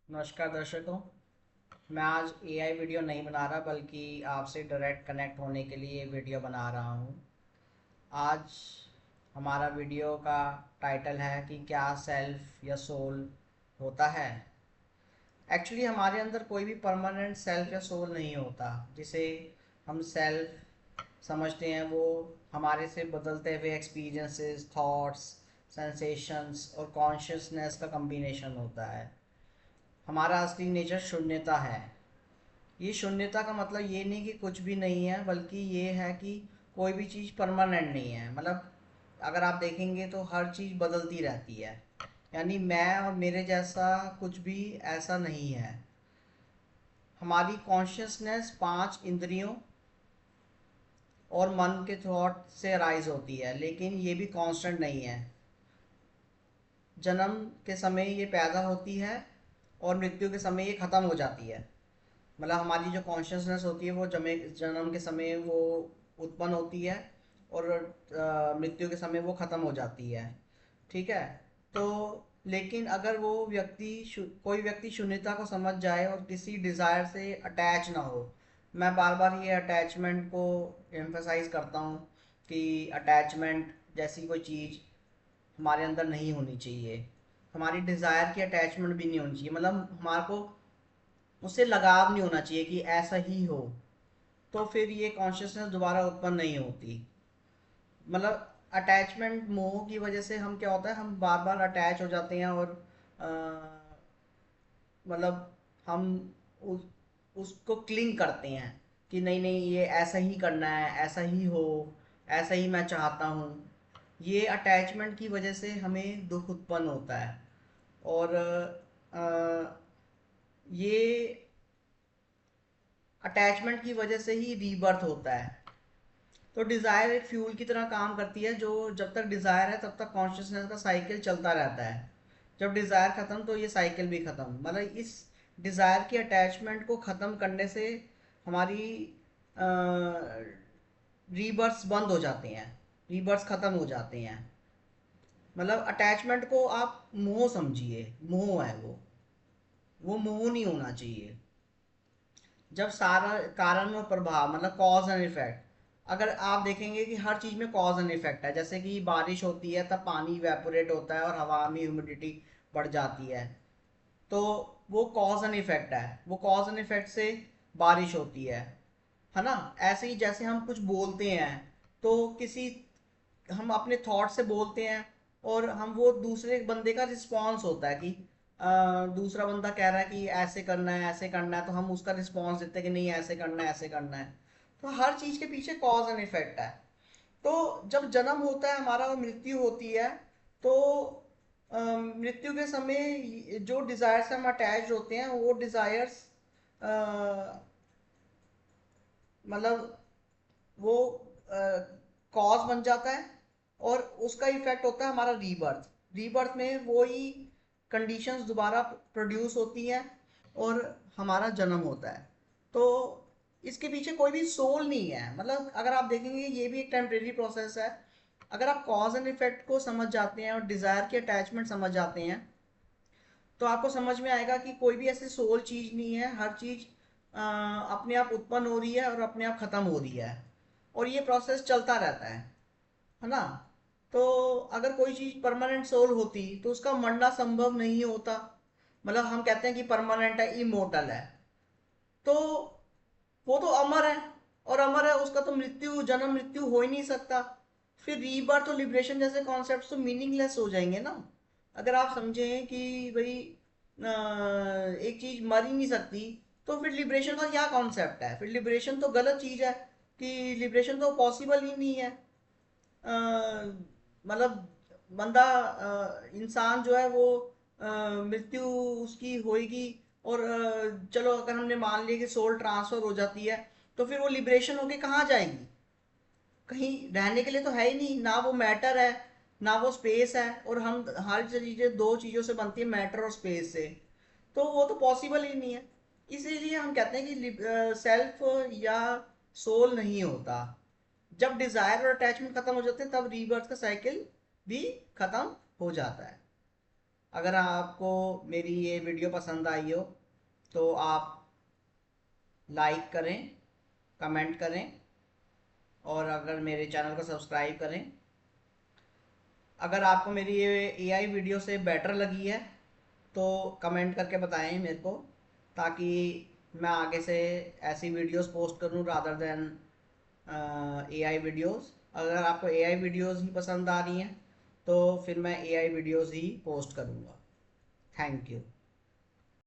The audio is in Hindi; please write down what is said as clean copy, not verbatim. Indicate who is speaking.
Speaker 1: नमस्कार दर्शकों। मैं आज एआई वीडियो नहीं बना रहा बल्कि आपसे डायरेक्ट कनेक्ट होने के लिए वीडियो बना रहा हूँ। आज हमारा वीडियो का टाइटल है कि क्या सेल्फ या सोल होता है। एक्चुअली हमारे अंदर कोई भी परमानेंट सेल्फ या सोल नहीं होता। जिसे हम सेल्फ समझते हैं वो हमारे से बदलते हुए एक्सपीरियंसेस, थॉट्स, सेंसेशंस और कॉन्शियसनेस का कम्बिनेशन होता है। हमारा असली नेचर शून्यता है। ये शून्यता का मतलब ये नहीं कि कुछ भी नहीं है, बल्कि ये है कि कोई भी चीज़ परमानेंट नहीं है। मतलब अगर आप देखेंगे तो हर चीज़ बदलती रहती है। यानी मैं और मेरे जैसा कुछ भी ऐसा नहीं है। हमारी कॉन्शियसनेस पांच इंद्रियों और मन के थॉट से राइज होती है, लेकिन ये भी कांस्टेंट नहीं है। जन्म के समय ये पैदा होती है और मृत्यु के समय ये ख़त्म हो जाती है। मतलब हमारी जो कॉन्शियसनेस होती है वो जन्म के समय वो उत्पन्न होती है और मृत्यु के समय वो ख़त्म हो जाती है। ठीक है। तो लेकिन अगर वो कोई व्यक्ति शून्यता को समझ जाए और किसी डिज़ायर से अटैच ना हो। मैं बार बार ये अटैचमेंट को एम्फसाइज करता हूँ कि अटैचमेंट जैसी कोई चीज़ हमारे अंदर नहीं होनी चाहिए। हमारी डिज़ायर की अटैचमेंट भी नहीं होनी चाहिए। मतलब हमारे को उससे लगाव नहीं होना चाहिए कि ऐसा ही हो। तो फिर ये कॉन्शियसनेस दोबारा उत्पन्न नहीं होती। मतलब अटैचमेंट मोह की वजह से हम क्या होता है, हम बार बार अटैच हो जाते हैं और अ, मतलब हम उस उसको क्लिंग करते हैं कि नहीं नहीं ये ऐसा ही करना है, ऐसा ही हो, ऐसा ही मैं चाहता हूँ। ये अटैचमेंट की वजह से हमें दुख उत्पन्न होता है। और ये अटैचमेंट की वजह से ही रीबर्थ होता है। तो डिज़ायर एक फ्यूल की तरह काम करती है, जो जब तक डिज़ायर है तब तक कॉन्शियसनेस का साइकिल चलता रहता है। जब डिज़ायर ख़त्म तो ये साइकिल भी ख़त्म। मतलब इस डिज़ायर की अटैचमेंट को ख़त्म करने से हमारी रीबर्थ्स बंद हो जाते हैं, रीबर्थ्स ख़त्म हो जाते हैं। मतलब अटैचमेंट को आप मोह समझिए, मोह है वो मोह नहीं होना चाहिए। जब सारा कारण और प्रभाव, मतलब कॉज एंड इफेक्ट, अगर आप देखेंगे कि हर चीज़ में कॉज एंड इफेक्ट है। जैसे कि बारिश होती है तब पानी इवेपोरेट होता है और हवा में ह्यूमिडिटी बढ़ जाती है। तो वो कॉज एंड इफेक्ट है। वो कॉज एंड इफेक्ट से बारिश होती है ना। ऐसे ही जैसे हम कुछ बोलते हैं तो किसी हम अपने थॉट से बोलते हैं और हम वो दूसरे बंदे का रिस्पॉन्स होता है कि दूसरा बंदा कह रहा है कि ऐसे करना है, ऐसे करना है, तो हम उसका रिस्पॉन्स देते हैं कि नहीं ऐसे करना है, ऐसे करना है। तो हर चीज़ के पीछे कॉज एंड इफेक्ट है। तो जब जन्म होता है हमारा और मृत्यु होती है, तो मृत्यु के समय जो डिज़ायर से हम अटैच होते हैं वो डिज़ायर्स मतलब वो कॉज बन जाता है और उसका इफेक्ट होता है हमारा रीबर्थ। रीबर्थ में वही कंडीशंस दोबारा प्रोड्यूस होती हैं और हमारा जन्म होता है। तो इसके पीछे कोई भी सोल नहीं है। मतलब अगर आप देखेंगे ये भी एक टेम्परेरी प्रोसेस है। अगर आप कॉज एंड इफेक्ट को समझ जाते हैं और डिज़ायर की अटैचमेंट समझ जाते हैं तो आपको समझ में आएगा कि कोई भी ऐसी सोल चीज़ नहीं है। हर चीज़ अपने आप उत्पन्न हो रही है और अपने आप ख़त्म हो रही है और ये प्रोसेस चलता रहता है ना। तो अगर कोई चीज़ परमानेंट सोल होती तो उसका मरना संभव नहीं होता। मतलब हम कहते हैं कि परमानेंट है, इमोर्टल है, तो वो तो अमर है। और अमर है उसका तो मृत्यु, जन्म मृत्यु हो ही नहीं सकता। फिर रीबर्थ और लिबरेशन जैसे कॉन्सेप्ट तो मीनिंगलेस हो जाएंगे ना। अगर आप समझें कि भाई एक चीज मर ही नहीं सकती, तो फिर लिबरेशन का क्या कॉन्सेप्ट है? फिर लिबरेशन तो गलत चीज है कि लिबरेशन तो पॉसिबल ही नहीं है। मतलब बंदा इंसान जो है वो मृत्यु उसकी होएगी। और चलो अगर हमने मान लिया कि सोल ट्रांसफर हो जाती है तो फिर वो लिबरेशन होके कहाँ जाएगी? कहीं रहने के लिए तो है ही नहीं ना। वो मैटर है ना वो स्पेस है। और हम हर चीज़ें दो चीज़ों से बनती है, मैटर और स्पेस से। तो वो तो पॉसिबल ही नहीं है। इसीलिए हम कहते हैं कि सेल्फ या सोल नहीं होता। जब डिजायर और अटैचमेंट खत्म हो जाते हैं तब रीबर्थ का साइकिल भी खत्म हो जाता है। अगर आपको मेरी ये वीडियो पसंद आई हो तो आप लाइक करें, कमेंट करें और अगर मेरे चैनल को सब्सक्राइब करें। अगर आपको मेरी ये एआई वीडियो से बेटर लगी है तो कमेंट करके बताएं मेरे को, ताकि मैं आगे से ऐसी वीडियोस पोस्ट करूं रादर देन एआई वीडियोस। अगर आपको एआई वीडियोस ही पसंद आ रही हैं तो फिर मैं एआई वीडियोस ही पोस्ट करूंगा। Thank you.